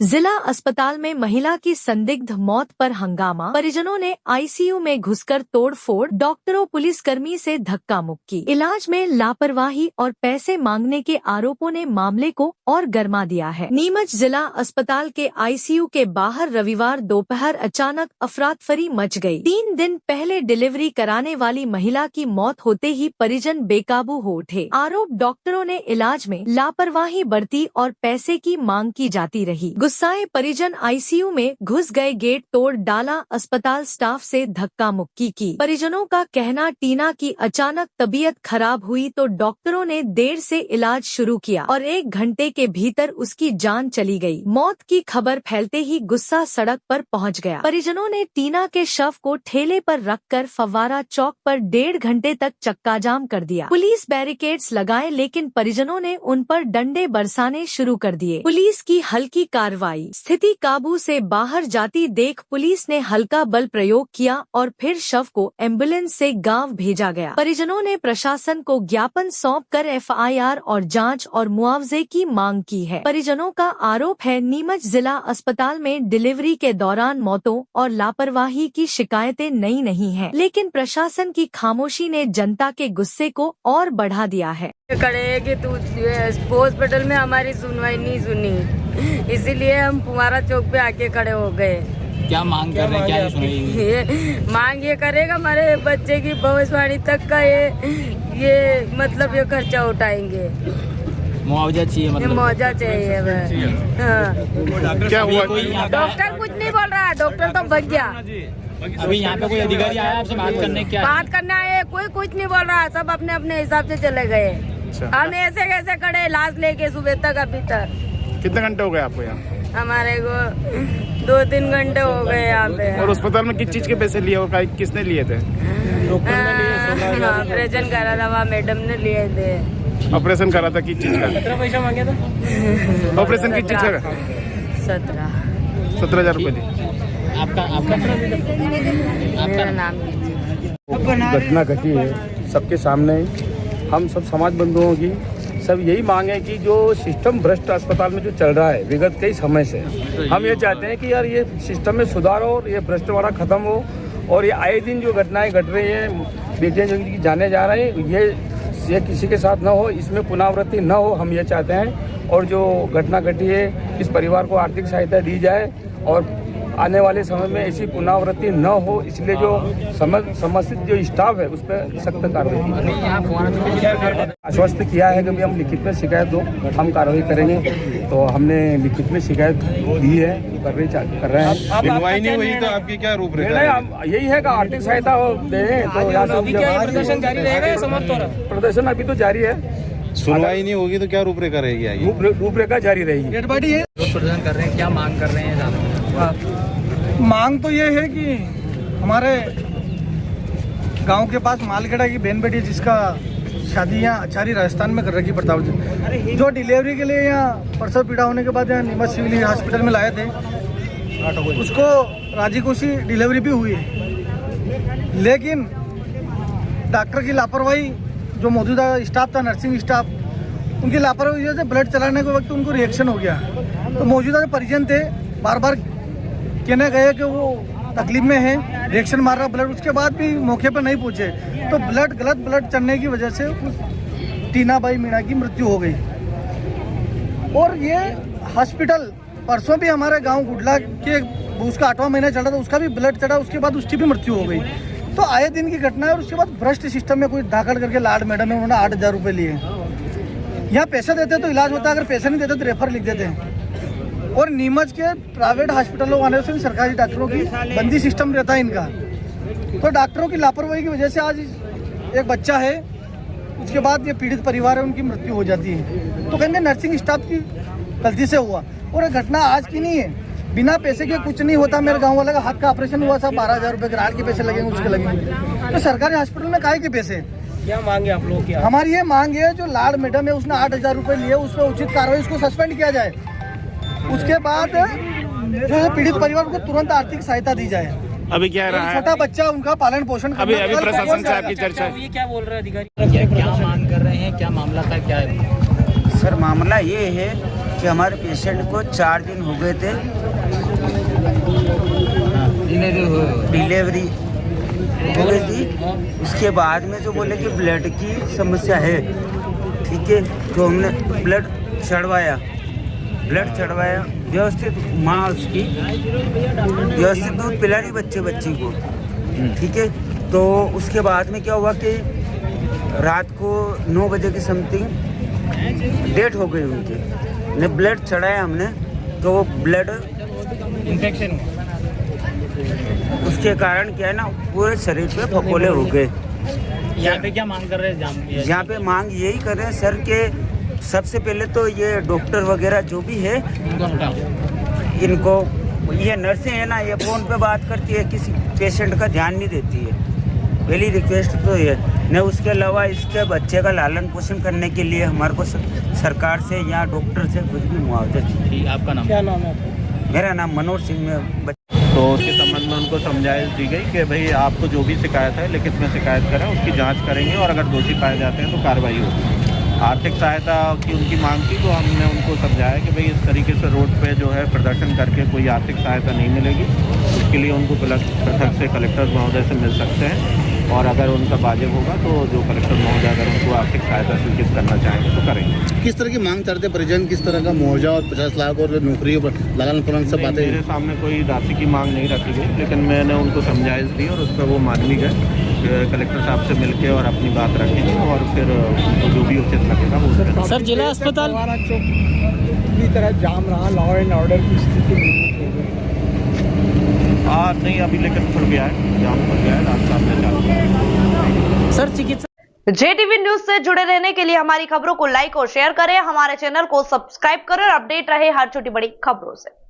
जिला अस्पताल में महिला की संदिग्ध मौत पर हंगामा, परिजनों ने आईसीयू में घुसकर तोड़फोड़, डॉक्टरों पुलिसकर्मी से धक्का मुक्की। इलाज में लापरवाही और पैसे मांगने के आरोपों ने मामले को और गर्मा दिया है। नीमच जिला अस्पताल के आईसीयू के बाहर रविवार दोपहर अचानक अफरातफरी मच गई। 3 दिन पहले डिलीवरी कराने वाली महिला की मौत होते ही परिजन बेकाबू हो उठे। आरोप, डॉक्टरों ने इलाज में लापरवाही बरती और पैसे की मांग की जाती रही। गुस्साए परिजन आईसीयू में घुस गए, गेट तोड़ डाला, अस्पताल स्टाफ से धक्का मुक्की की। परिजनों का कहना, टीना की अचानक तबीयत खराब हुई तो डॉक्टरों ने देर से इलाज शुरू किया और 1 घंटे के भीतर उसकी जान चली गई। मौत की खबर फैलते ही गुस्सा सड़क पर पहुंच गया। परिजनों ने टीना के शव को ठेले पर रखकर फव्वारा चौक पर 1.5 घंटे तक चक्का जाम कर दिया। पुलिस बैरिकेड्स लगाए, लेकिन परिजनों ने उन पर डंडे बरसाने शुरू कर दिए। पुलिस की हल्की कार्रवाई, स्थिति काबू से बाहर जाती देख पुलिस ने हल्का बल प्रयोग किया और फिर शव को एम्बुलेंस से गांव भेजा गया। परिजनों ने प्रशासन को ज्ञापन सौंपकर एफआईआर और जांच और मुआवजे की मांग की है। परिजनों का आरोप है, नीमच जिला अस्पताल में डिलीवरी के दौरान मौतों और लापरवाही की शिकायतें नई नहीं है, लेकिन प्रशासन की खामोशी ने जनता के गुस्से को और बढ़ा दिया है। खड़े कि तू हॉस्पिटल में हमारी सुनवाई नहीं सुनी, इसीलिए हम फुवारा चौक पे आके खड़े हो गए। क्या मांग कर रहे हैं? क्या सुनाई? मांग ये करेगा हमारे बच्चे की भविष्यवाणी तक का ये मतलब ये खर्चा उठाएंगे। मुआवजा चाहिए, मतलब मुआवजा चाहिए। हाँ। क्या हुआ? डॉक्टर कुछ नहीं बोल रहा, डॉक्टर तो भग गया। अभी यहाँ पे कोई अधिकारी आया आपसे बात करने? क्या बात करना है? कोई कुछ नहीं बोल रहा, सब अपने अपने हिसाब से चले गए। हम ऐसे कैसे खड़े लाश लेके सुबह तक अभी तक। कितने घंटे हो गए आपको यहाँ? हमारे को 2-3 घंटे हो गए यहाँ पे। और अस्पताल में किस चीज के पैसे लिए और किसने लिए थे? ऑपरेशन करा था, वहाँ मैडम ने लिए थे। ऑपरेशन करा था किस चीज का? 17 पैसा मांगे था। ऑपरेशन किस चीज का? 17,000 रुपए दिए। आपका मेरा नाम घटना घटी है सबके सामने। हम सब समाज बंधुओं की सब यही मांग है कि जो सिस्टम भ्रष्ट अस्पताल में जो चल रहा है विगत कई समय से, हम ये चाहते हैं कि यार ये सिस्टम में सुधार हो और ये भ्रष्टवाड़ा खत्म हो। और ये आए दिन जो घटनाएं घट रही हैं, बेटियां जो जाने जा रहे हैं, ये किसी के साथ न हो, इसमें पुनरावृत्ति न हो, हम ये चाहते हैं। और जो घटना घटी है, इस परिवार को आर्थिक सहायता दी जाए और आने वाले समय में ऐसी पुनरावृत्ति न हो, इसलिए जो समर्थित जो स्टाफ है उस पर सख्त कार्रवाई की। आश्वस्त किया है कि भी हम लिखित में शिकायत दो, हम कार्रवाई करेंगे। तो हमने लिखित में शिकायत दी है, कर रहे हैं। सुनवाई नहीं हुई तो आपकी क्या रूपरेखा है? यही है कि आर्थिक सहायता हो दें। तो प्रदर्शन जारी रहेगा या समाप्त हो रहा है? प्रदर्शन अभी तो जारी है। सुनवाई नहीं होगी तो क्या रूपरेखा रहेगी आगे? रूपरेखा जारी रहेगी। प्रदर्शन कर रहे हैं, क्या मांग कर रहे हैं? मांग तो ये है कि हमारे गांव के पास मालखेड़ा की बहन बेटी जिसका शादी यहाँ अचारी राजस्थान में कर रखी प्रताप जी, जो डिलीवरी के लिए यहाँ प्रसव पीड़ा होने के बाद यहाँ नीमच सिविल हॉस्पिटल में लाए थे, उसको राजी खुशी डिलीवरी भी हुई है। लेकिन डॉक्टर की लापरवाही, जो मौजूदा स्टाफ था, नर्सिंग स्टाफ, उनकी लापरवाही की वजह से ब्लड चलाने के वक्त उनको रिएक्शन हो गया। तो मौजूदा जो परिजन थे बार बार कहने गए कि वो तकलीफ में है, रिएक्शन मार रहा ब्लड, उसके बाद भी मौके पर नहीं पहुंचे। तो गलत ब्लड चढ़ने की वजह से उस टीना बाई मीणा की मृत्यु हो गई। और ये हॉस्पिटल परसों भी हमारे गांव गुडला के उसका 8वां महीना चल रहा था, उसका भी ब्लड चढ़ा, उसके बाद उसकी भी मृत्यु हो गई। तो आए दिन की घटना है। और उसके बाद भ्रष्ट सिस्टम में कोई दाखिल करके लाड मैडम है, उन्होंने 8,000 रुपये लिए। यहाँ पैसे देते तो इलाज होता, अगर पैसे नहीं देते तो रेफर लिख देते हैं। और नीमच के प्राइवेट हॉस्पिटलों वाले से सरकारी डॉक्टरों की बंदी सिस्टम रहता है इनका। तो डॉक्टरों की लापरवाही की वजह से आज एक बच्चा है, उसके बाद ये पीड़ित परिवार है, उनकी मृत्यु हो जाती है। तो कहेंगे नर्सिंग स्टाफ की गलती से हुआ। और ये घटना आज की नहीं है, बिना पैसे के कुछ नहीं होता। मेरे गाँव वाले का हाथ का ऑपरेशन हुआ, सब 12,000 रुपये ग्रांट के पैसे लगेंगे, उसके लगेंगे। तो सरकारी हॉस्पिटल में काहे के पैसे? क्या मांगे आप लोग? हमारी ये मांग है, जो लाड मैडम है उसने 8,000 रुपये लिए, उस पर उचित कार्रवाई, उसको सस्पेंड किया जाए। उसके बाद जो पीड़ित परिवार को तुरंत आर्थिक सहायता दी जाए। अभी क्या रहा है? छोटा बच्चा, उनका पालन पोषण अभी प्रशासन से आपकी चर्चा? ये क्या बोल रहे हैं अधिकारी? क्या मांग कर रहे हैं? क्या मामला था? क्या है सर? मामला ये है कि हमारे पेशेंट को 4 दिन हो गए थे डिलीवरी हो गई थी। उसके बाद में जो बोले कि ब्लड की समस्या है, ठीक है, तो हमने ब्लड चढ़वाया व्यवस्थित, माँ उसकी व्यवस्थित दूध पिला रही बच्ची को, ठीक है। तो उसके बाद में क्या हुआ कि रात को 9 बजे की समथिंग डेथ हो गई उनकी। ने ब्लड चढ़ाया हमने, तो वो ब्लड इन्फेक्शन उसके कारण क्या है ना, पूरे शरीर पे फकोले हो गए। यहाँ पे क्या मांग कर रहे हैं? यहाँ पे मांग यही कर रहे हैं सर के सबसे पहले तो ये डॉक्टर वगैरह जो भी है इनको, ये नर्सें है ना, ये फ़ोन पे बात करती है, किसी पेशेंट का ध्यान नहीं देती है। पहली रिक्वेस्ट तो ये न, उसके अलावा इसके बच्चे का लालन पोषण करने के लिए हमारे को सरकार से या डॉक्टर से कुछ भी मुआवजा चाहिए। आपका नाम? क्या नाम है? मेरा नाम मनोज सिंह में। तो उसके संबंध में उनको समझाइश दी गई कि भाई आपको जो भी शिकायत है लिखित में शिकायत करें, उसकी जांच करेंगे और अगर दोषी पाए जाते हैं तो कार्रवाई होगी। आर्थिक सहायता की उनकी मांग थी, तो हमने उनको समझाया कि भाई इस तरीके से रोड पे जो है प्रदर्शन करके कोई आर्थिक सहायता नहीं मिलेगी। उसके लिए उनको पृथक से कलेक्टर महोदय से मिल सकते हैं, और अगर उनका वाजिब होगा तो जो कलेक्टर महोदय अगर उनको आर्थिक सहायता स्वीकृत करना चाहेंगे तो करेंगे। किस तरह की मांग करते परिजन, किस तरह का मुआवजा और 50 लाख और नौकरी पर लगान पुरान सब बातें? मेरे सामने कोई राशि की मांग नहीं रखी गई, लेकिन मैंने उनको समझाइश दी और उस पर वो मान भी गए। कलेक्टर साहब से मिलके और अपनी बात रखेंगे और फिर उनको जो भी उचित लगेगा वो सर, जिला अस्पताल चौक पूरी तरह जाम रहा, लॉ एंड ऑर्डर की स्थिति नहीं, अभी लेकिन खुल गया है, जाम खुल गया है, रास्ता में चालू। सर, चिकित्सा JTV न्यूज से जुड़े रहने के लिए हमारी खबरों को लाइक और शेयर करें, हमारे चैनल को सब्सक्राइब करें और अपडेट रहे हर छोटी बड़ी खबरों से।